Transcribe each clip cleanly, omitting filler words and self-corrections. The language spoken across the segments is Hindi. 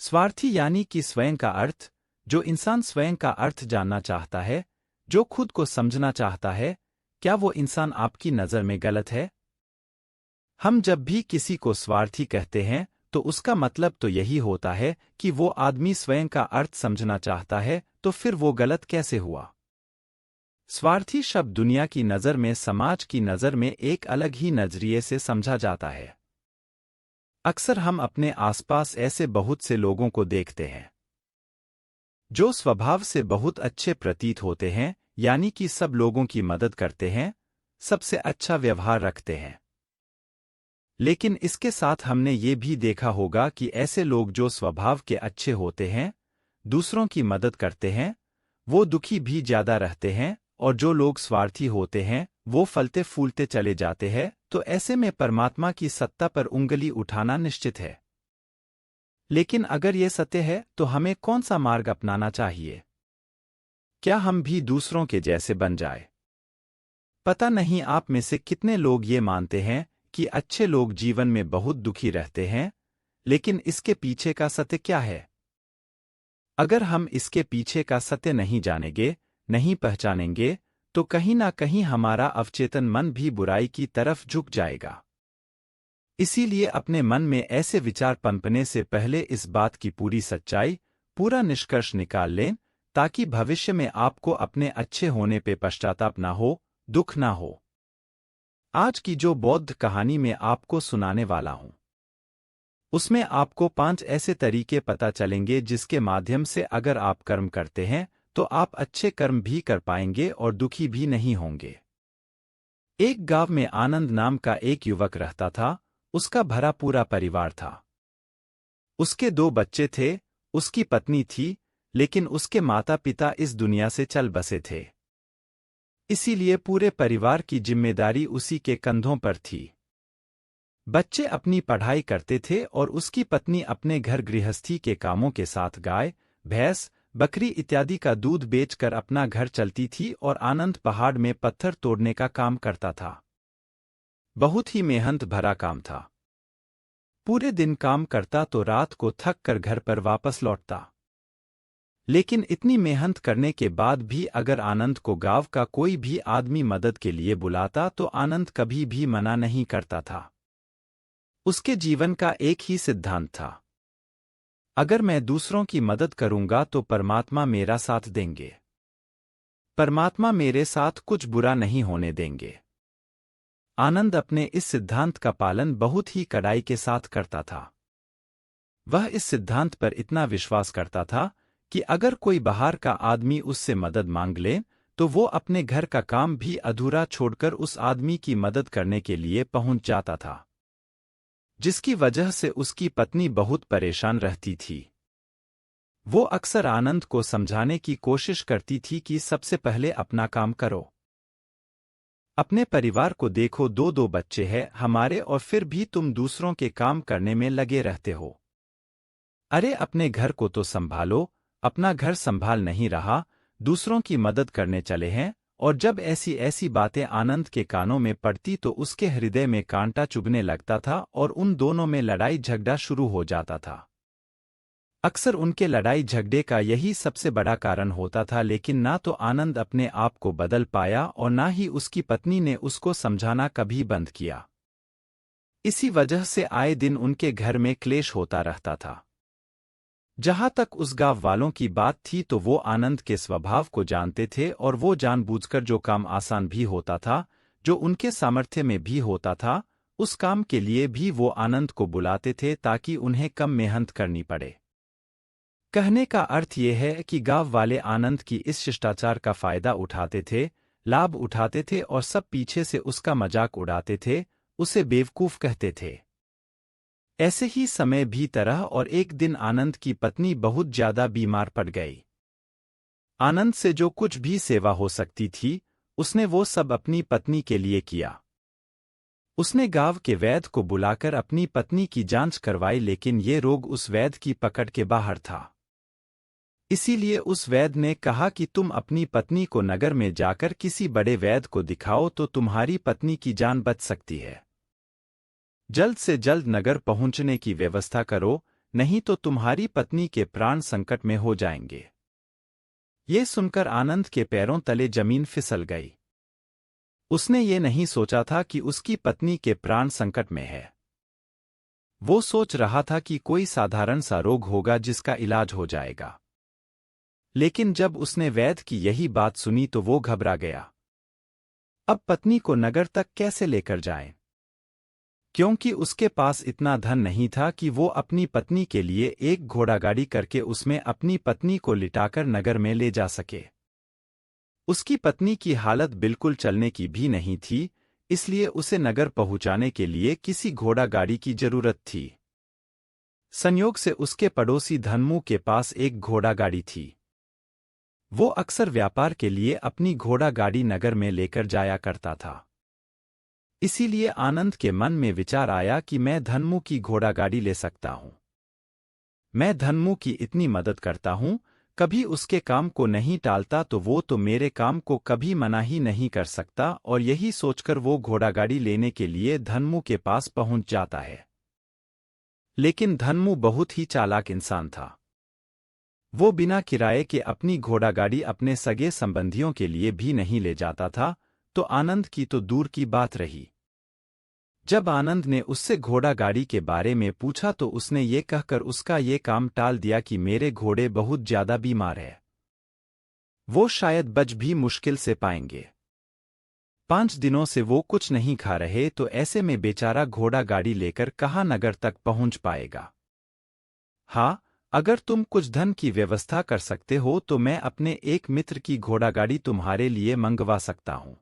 स्वार्थी यानी कि स्वयं का अर्थ, जो इंसान स्वयं का अर्थ जानना चाहता है, जो खुद को समझना चाहता है, क्या वो इंसान आपकी नज़र में गलत है? हम जब भी किसी को स्वार्थी कहते हैं तो उसका मतलब तो यही होता है कि वो आदमी स्वयं का अर्थ समझना चाहता है, तो फिर वो गलत कैसे हुआ? स्वार्थी शब्द दुनिया की नज़र में, समाज की नज़र में एक अलग ही नज़रिए से समझा जाता है। अक्सर हम अपने आसपास ऐसे बहुत से लोगों को देखते हैं जो स्वभाव से बहुत अच्छे प्रतीत होते हैं, यानी कि सब लोगों की मदद करते हैं, सबसे अच्छा व्यवहार रखते हैं। लेकिन इसके साथ हमने ये भी देखा होगा कि ऐसे लोग जो स्वभाव के अच्छे होते हैं, दूसरों की मदद करते हैं, वो दुखी भी ज्यादा रहते हैं, और जो लोग स्वार्थी होते हैं वो फलते फूलते चले जाते हैं। तो ऐसे में परमात्मा की सत्ता पर उंगली उठाना निश्चित है। लेकिन अगर ये सत्य है तो हमें कौन सा मार्ग अपनाना चाहिए? क्या हम भी दूसरों के जैसे बन जाए? पता नहीं आप में से कितने लोग ये मानते हैं कि अच्छे लोग जीवन में बहुत दुखी रहते हैं, लेकिन इसके पीछे का सत्य क्या है? अगर हम इसके पीछे का सत्य नहीं जानेंगे, नहीं पहचानेंगे, तो कहीं ना कहीं हमारा अवचेतन मन भी बुराई की तरफ झुक जाएगा। इसीलिए अपने मन में ऐसे विचार पनपने से पहले इस बात की पूरी सच्चाई, पूरा निष्कर्ष निकाल लें, ताकि भविष्य में आपको अपने अच्छे होने पे पश्चाताप ना हो, दुख ना हो। आज की जो बौद्ध कहानी में आपको सुनाने वाला हूं, उसमें आपको 5 ऐसे तरीके पता चलेंगे जिसके माध्यम से अगर आप कर्म करते हैं तो आप अच्छे कर्म भी कर पाएंगे और दुखी भी नहीं होंगे। एक गांव में आनंद नाम का एक युवक रहता था। उसका भरा पूरा परिवार था। उसके 2 बच्चे थे, उसकी पत्नी थी, लेकिन उसके माता पिता इस दुनिया से चल बसे थे। इसीलिए पूरे परिवार की जिम्मेदारी उसी के कंधों पर थी। बच्चे अपनी पढ़ाई करते थे और उसकी पत्नी अपने घर गृहस्थी के कामों के साथ गाय, भैंस, बकरी इत्यादि का दूध बेचकर अपना घर चलती थी और आनंद पहाड़ में पत्थर तोड़ने का काम करता था। बहुत ही मेहनत भरा काम था। पूरे दिन काम करता तो रात को थक कर घर पर वापस लौटता। लेकिन इतनी मेहनत करने के बाद भी अगर आनंद को गांव का कोई भी आदमी मदद के लिए बुलाता तो आनंद कभी भी मना नहीं करता था। उसके जीवन का एक ही सिद्धांत था, अगर मैं दूसरों की मदद करूंगा तो परमात्मा मेरा साथ देंगे। परमात्मा मेरे साथ कुछ बुरा नहीं होने देंगे। आनंद अपने इस सिद्धांत का पालन बहुत ही कड़ाई के साथ करता था। वह इस सिद्धांत पर इतना विश्वास करता था कि अगर कोई बाहर का आदमी उससे मदद मांग ले तो वो अपने घर का काम भी अधूरा छोड़कर उस आदमी की मदद करने के लिए पहुंच जाता था, जिसकी वजह से उसकी पत्नी बहुत परेशान रहती थी। वो अक्सर आनंद को समझाने की कोशिश करती थी कि सबसे पहले अपना काम करो। अपने परिवार को देखो, 2 बच्चे हैं हमारे और फिर भी तुम दूसरों के काम करने में लगे रहते हो। अरे अपने घर को तो संभालो, अपना घर संभाल नहीं रहा, दूसरों की मदद करने चले हैं। और जब ऐसी ऐसी बातें आनंद के कानों में पड़ती तो उसके हृदय में कांटा चुभने लगता था और उन दोनों में लड़ाई झगड़ा शुरू हो जाता था। अक्सर उनके लड़ाई झगड़े का यही सबसे बड़ा कारण होता था, लेकिन ना तो आनंद अपने आप को बदल पाया और ना ही उसकी पत्नी ने उसको समझाना कभी बंद किया। इसी वजह से आए दिन उनके घर में क्लेश होता रहता था। जहां तक उस गांव वालों की बात थी तो वो आनंद के स्वभाव को जानते थे और वो जानबूझकर जो काम आसान भी होता था, जो उनके सामर्थ्य में भी होता था, उस काम के लिए भी वो आनंद को बुलाते थे ताकि उन्हें कम मेहनत करनी पड़े। कहने का अर्थ ये है कि गांव वाले आनंद की इस शिष्टाचार का फायदा उठाते थे, लाभ उठाते थे और सब पीछे से उसका मजाक उड़ाते थे, उसे बेवकूफ कहते थे। ऐसे ही समय बीता रहा और एक दिन आनंद की पत्नी बहुत ज्यादा बीमार पड़ गई। आनंद से जो कुछ भी सेवा हो सकती थी, उसने वो सब अपनी पत्नी के लिए किया। उसने गांव के वैद्य को बुलाकर अपनी पत्नी की जांच करवाई, लेकिन ये रोग उस वैद्य की पकड़ के बाहर था। इसीलिए उस वैद्य ने कहा कि तुम अपनी पत्नी को नगर में जाकर किसी बड़े वैद्य को दिखाओ तो तुम्हारी पत्नी की जान बच सकती है। जल्द से जल्द नगर पहुंचने की व्यवस्था करो, नहीं तो तुम्हारी पत्नी के प्राण संकट में हो जाएंगे। ये सुनकर आनंद के पैरों तले जमीन फिसल गई। उसने ये नहीं सोचा था कि उसकी पत्नी के प्राण संकट में है। वो सोच रहा था कि कोई साधारण सा रोग होगा जिसका इलाज हो जाएगा। लेकिन जब उसने वैद्य की यही बात सुनी तो वो घबरा गया। अब पत्नी को नगर तक कैसे लेकर जाएं? क्योंकि उसके पास इतना धन नहीं था कि वो अपनी पत्नी के लिए एक घोड़ागाड़ी करके उसमें अपनी पत्नी को लिटाकर नगर में ले जा सके। उसकी पत्नी की हालत बिल्कुल चलने की भी नहीं थी, इसलिए उसे नगर पहुंचाने के लिए किसी घोड़ागाड़ी की जरूरत थी। संयोग से उसके पड़ोसी धनमू के पास एक घोड़ागाड़ी थी। वो अक्सर व्यापार के लिए अपनी घोड़ागाड़ी नगर में लेकर जाया करता था। इसीलिए आनंद के मन में विचार आया कि मैं धनमू की घोड़ागाड़ी ले सकता हूं। मैं धनमू की इतनी मदद करता हूं, कभी उसके काम को नहीं टालता तो वो तो मेरे काम को कभी मना ही नहीं कर सकता। और यही सोचकर वो घोड़ागाड़ी लेने के लिए धनमू के पास पहुंच जाता है। लेकिन धनमू बहुत ही चालाक इंसान था। वो बिना किराए के अपनी घोड़ागाड़ी अपने सगे संबंधियों के लिए भी नहीं ले जाता था, तो आनंद की तो दूर की बात रही। जब आनंद ने उससे घोड़ागाड़ी के बारे में पूछा तो उसने ये कहकर उसका ये काम टाल दिया कि मेरे घोड़े बहुत ज्यादा बीमार है, वो शायद बच भी मुश्किल से पाएंगे। 5 दिनों से वो कुछ नहीं खा रहे, तो ऐसे में बेचारा घोड़ागाड़ी लेकर कहाँ नगर तक पहुंच पाएगा। हाँ, अगर तुम कुछ धन की व्यवस्था कर सकते हो तो मैं अपने एक मित्र की घोड़ागाड़ी तुम्हारे लिए मंगवा सकता हूं।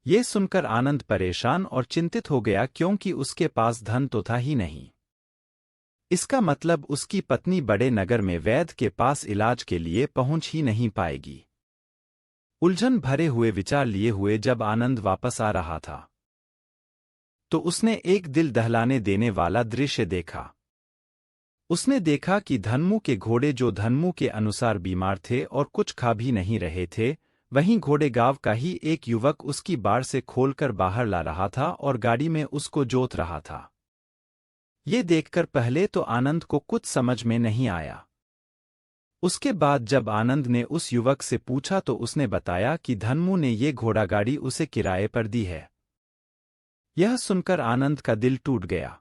ये सुनकर आनंद परेशान और चिंतित हो गया, क्योंकि उसके पास धन तो था ही नहीं। इसका मतलब उसकी पत्नी बड़े नगर में वैद्य के पास इलाज के लिए पहुंच ही नहीं पाएगी। उलझन भरे हुए विचार लिए हुए जब आनंद वापस आ रहा था तो उसने एक दिल दहलाने देने वाला दृश्य देखा। उसने देखा कि धनमू के घोड़े, जो धनमू के अनुसार बीमार थे और कुछ खा भी नहीं रहे थे, वहीं घोड़े गांव का ही एक युवक उसकी बाड़ से खोलकर बाहर ला रहा था और गाड़ी में उसको जोत रहा था। ये देखकर पहले तो आनंद को कुछ समझ में नहीं आया। उसके बाद जब आनंद ने उस युवक से पूछा तो उसने बताया कि धनमू ने ये घोड़ागाड़ी उसे किराए पर दी है। यह सुनकर आनंद का दिल टूट गया।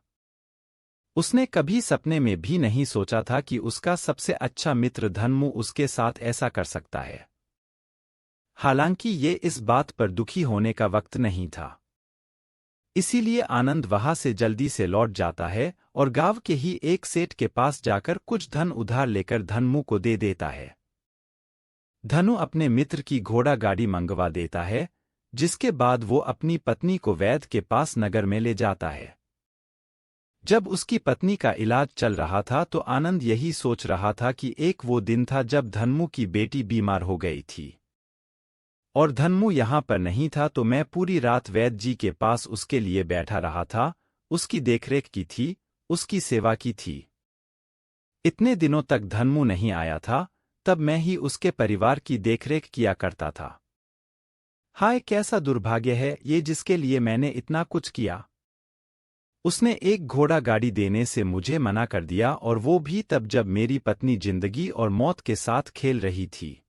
उसने कभी सपने में भी नहीं सोचा था कि उसका सबसे अच्छा मित्र धनमू उसके साथ ऐसा कर सकता है। हालांकि ये इस बात पर दुखी होने का वक्त नहीं था। इसीलिए आनंद वहां से जल्दी से लौट जाता है और गांव के ही एक सेठ के पास जाकर कुछ धन उधार लेकर धनमू को दे देता है। धनु अपने मित्र की घोड़ागाड़ी मंगवा देता है, जिसके बाद वो अपनी पत्नी को वैद्य के पास नगर में ले जाता है। जब उसकी पत्नी का इलाज चल रहा था तो आनंद यही सोच रहा था कि एक वो दिन था जब धनमू की बेटी बीमार हो गई थी और धनमू यहाँ पर नहीं था, तो मैं पूरी रात वैद्य जी के पास उसके लिए बैठा रहा था, उसकी देखरेख की थी, उसकी सेवा की थी। इतने दिनों तक धनमू नहीं आया था, तब मैं ही उसके परिवार की देखरेख किया करता था। हाय, कैसा दुर्भाग्य है ये जिसके लिए मैंने इतना कुछ किया। उसने एक घोड़ा गाड़ी देने से मुझे मना कर दिया, और वो भी तब जब मेरी पत्नी जिंदगी और मौत के साथ खेल रही थी।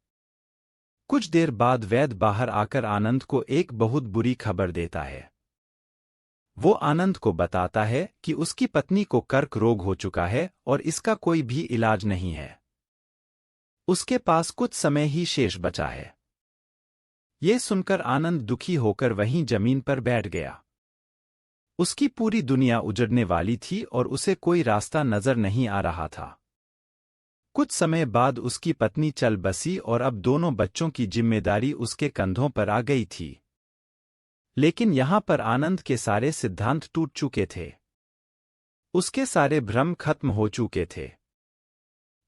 कुछ देर बाद वैद्य बाहर आकर आनंद को एक बहुत बुरी खबर देता है। वो आनंद को बताता है कि उसकी पत्नी को कर्क रोग हो चुका है और इसका कोई भी इलाज नहीं है। उसके पास कुछ समय ही शेष बचा है। ये सुनकर आनंद दुखी होकर वहीं जमीन पर बैठ गया। उसकी पूरी दुनिया उजड़ने वाली थी और उसे कोई रास्ता नजर नहीं आ रहा था। कुछ समय बाद उसकी पत्नी चल बसी और अब दोनों बच्चों की जिम्मेदारी उसके कंधों पर आ गई थी। लेकिन यहां पर आनंद के सारे सिद्धांत टूट चुके थे। उसके सारे भ्रम खत्म हो चुके थे।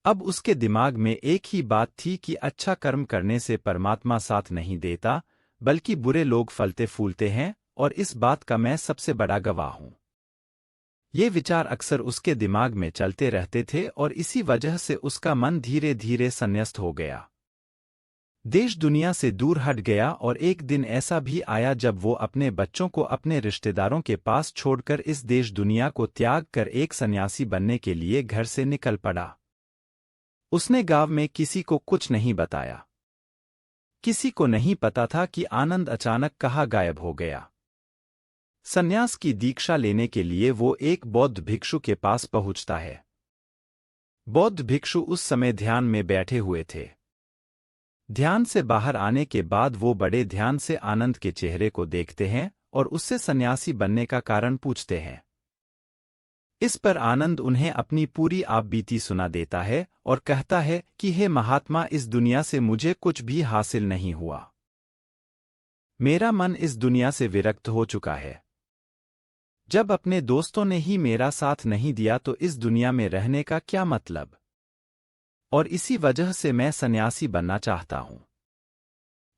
अब उसके दिमाग में एक ही बात थी कि अच्छा कर्म करने से परमात्मा साथ नहीं देता, बल्कि बुरे लोग फलते फूलते हैं, और इस बात का मैं सबसे बड़ा गवाह हूं। ये विचार अक्सर उसके दिमाग में चलते रहते थे और इसी वजह से उसका मन धीरे धीरे संन्यस्त हो गया। देश दुनिया से दूर हट गया और एक दिन ऐसा भी आया जब वो अपने बच्चों को अपने रिश्तेदारों के पास छोड़कर इस देश दुनिया को त्याग कर एक सन्यासी बनने के लिए घर से निकल पड़ा। उसने गांव में किसी को कुछ नहीं बताया। किसी को नहीं पता था कि आनंद अचानक कहाँ गायब हो गया। सन्यास की दीक्षा लेने के लिए वो एक बौद्ध भिक्षु के पास पहुंचता है। बौद्ध भिक्षु उस समय ध्यान में बैठे हुए थे। ध्यान से बाहर आने के बाद वो बड़े ध्यान से आनंद के चेहरे को देखते हैं और उससे सन्यासी बनने का कारण पूछते हैं। इस पर आनंद उन्हें अपनी पूरी आपबीती सुना देता है और कहता है कि हे महात्मा, इस दुनिया से मुझे कुछ भी हासिल नहीं हुआ। मेरा मन इस दुनिया से विरक्त हो चुका है। जब अपने दोस्तों ने ही मेरा साथ नहीं दिया तो इस दुनिया में रहने का क्या मतलब? और इसी वजह से मैं सन्यासी बनना चाहता हूं।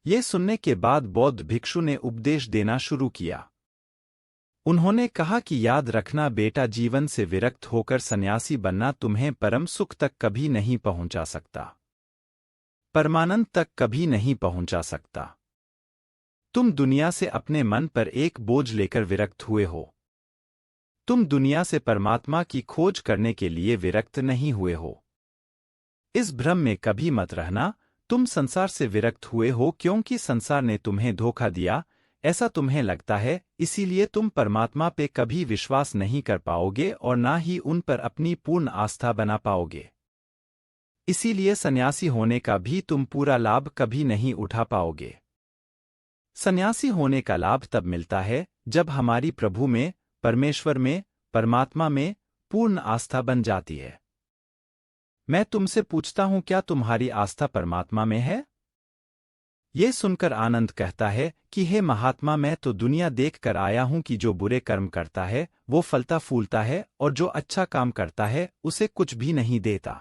ये सुनने के बाद बौद्ध भिक्षु ने उपदेश देना शुरू किया। उन्होंने कहा कि याद रखना बेटा, जीवन से विरक्त होकर सन्यासी बनना तुम्हें परम सुख तक कभी नहीं पहुंचा सकता, परमानंद तक कभी नहीं पहुंचा सकता। तुम दुनिया से अपने मन पर एक बोझ लेकर विरक्त हुए हो। तुम दुनिया से परमात्मा की खोज करने के लिए विरक्त नहीं हुए हो। इस भ्रम में कभी मत रहना। तुम संसार से विरक्त हुए हो क्योंकि संसार ने तुम्हें धोखा दिया, ऐसा तुम्हें लगता है, इसीलिए तुम परमात्मा पे कभी विश्वास नहीं कर पाओगे और ना ही उन पर अपनी पूर्ण आस्था बना पाओगे। इसीलिए सन्यासी होने का भी तुम पूरा लाभ कभी नहीं उठा पाओगे। सन्यासी होने का लाभ तब मिलता है जब हमारी प्रभु में, परमेश्वर में, परमात्मा में पूर्ण आस्था बन जाती है। मैं तुमसे पूछता हूं, क्या तुम्हारी आस्था परमात्मा में है? ये सुनकर आनंद कहता है कि हे महात्मा, मैं तो दुनिया देख कर आया हूं कि जो बुरे कर्म करता है वो फलता फूलता है और जो अच्छा काम करता है उसे कुछ भी नहीं देता।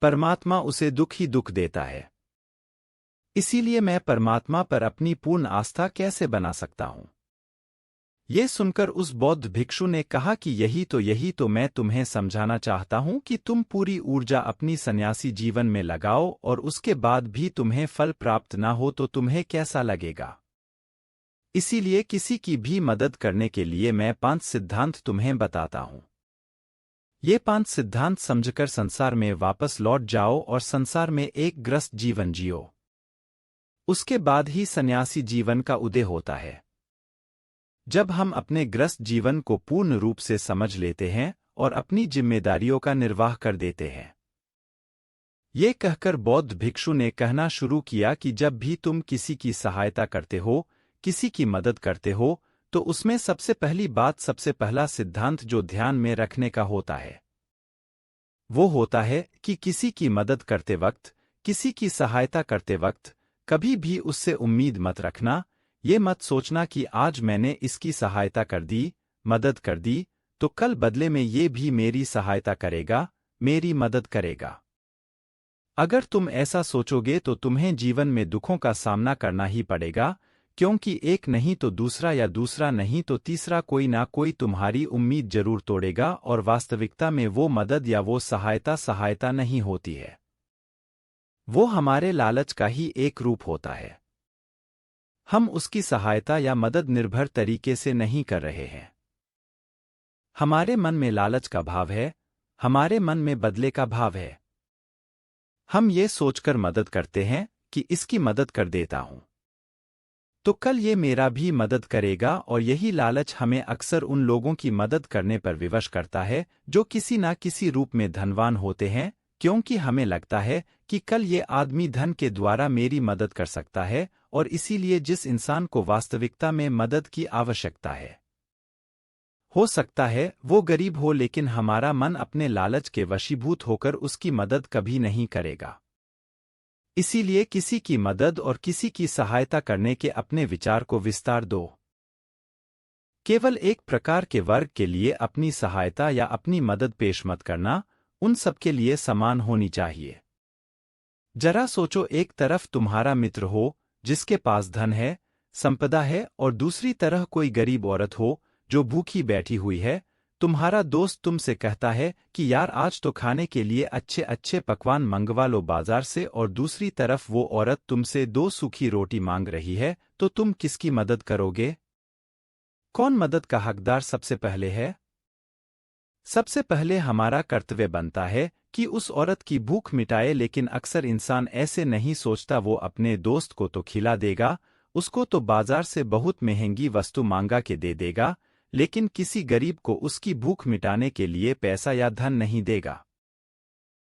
परमात्मा उसे दुख ही दुख देता है। इसीलिए मैं परमात्मा पर अपनी पूर्ण आस्था कैसे बना सकता हूं? ये सुनकर उस बौद्ध भिक्षु ने कहा कि यही तो मैं तुम्हें समझाना चाहता हूं कि तुम पूरी ऊर्जा अपनी सन्यासी जीवन में लगाओ और उसके बाद भी तुम्हें फल प्राप्त ना हो तो तुम्हें कैसा लगेगा। इसीलिए किसी की भी मदद करने के लिए मैं 5 सिद्धांत तुम्हें बताता हूं। ये 5 सिद्धांत समझकर संसार में वापस लौट जाओ और संसार में एक ग्रस्त जीवन जियो। उसके बाद ही सन्यासी जीवन का उदय होता है। जब हम अपने ग्रस्त जीवन को पूर्ण रूप से समझ लेते हैं और अपनी जिम्मेदारियों का निर्वाह कर देते हैं। ये कहकर बौद्ध भिक्षु ने कहना शुरू किया कि जब भी तुम किसी की सहायता करते हो, किसी की मदद करते हो, तो उसमें सबसे पहली बात, सबसे पहला सिद्धांत जो ध्यान में रखने का होता है वो होता है कि किसी की मदद करते वक्त, किसी की सहायता करते वक्त कभी भी उससे उम्मीद मत रखना। ये मत सोचना कि आज मैंने इसकी सहायता कर दी, मदद कर दी, तो कल बदले में ये भी मेरी सहायता करेगा, मेरी मदद करेगा। अगर तुम ऐसा सोचोगे तो तुम्हें जीवन में दुखों का सामना करना ही पड़ेगा, क्योंकि एक नहीं तो दूसरा या दूसरा नहीं तो तीसरा कोई ना कोई तुम्हारी उम्मीद जरूर तोड़ेगा और वास्तविकता में वो मदद या वो सहायता नहीं होती है। वो हमारे लालच का ही एक रूप होता है। हम उसकी सहायता या मदद निर्भर तरीके से नहीं कर रहे हैं। हमारे मन में लालच का भाव है, हमारे मन में बदले का भाव है। हम ये सोचकर मदद करते हैं कि इसकी मदद कर देता हूं तो कल ये मेरा भी मदद करेगा, और यही लालच हमें अक्सर उन लोगों की मदद करने पर विवश करता है जो किसी ना किसी रूप में धनवान होते हैं, क्योंकि हमें लगता है कि कल ये आदमी धन के द्वारा मेरी मदद कर सकता है, और इसीलिए जिस इंसान को वास्तविकता में मदद की आवश्यकता है, हो सकता है वो गरीब हो, लेकिन हमारा मन अपने लालच के वशीभूत होकर उसकी मदद कभी नहीं करेगा। इसीलिए किसी की मदद और किसी की सहायता करने के अपने विचार को विस्तार दो। केवल एक प्रकार के वर्ग के लिए अपनी सहायता या अपनी मदद पेश मत करना, उन सबके लिए समान होनी चाहिए। जरा सोचो, एक तरफ तुम्हारा मित्र हो जिसके पास धन है, संपदा है, और दूसरी तरह कोई गरीब औरत हो जो भूखी बैठी हुई है, तुम्हारा दोस्त तुमसे कहता है कि यार आज तो खाने के लिए अच्छे अच्छे पकवान मंगवा लो बाजार से, और दूसरी तरफ वो औरत तुमसे 2 सूखी रोटी मांग रही है, तो तुम किसकी मदद करोगे? कौन मदद का हकदार सबसे पहले है? सबसे पहले हमारा कर्तव्य बनता है कि उस औरत की भूख मिटाए, लेकिन अक्सर इंसान ऐसे नहीं सोचता। वो अपने दोस्त को तो खिला देगा, उसको तो बाजार से बहुत महंगी वस्तु मांगा के दे देगा, लेकिन किसी गरीब को उसकी भूख मिटाने के लिए पैसा या धन नहीं देगा।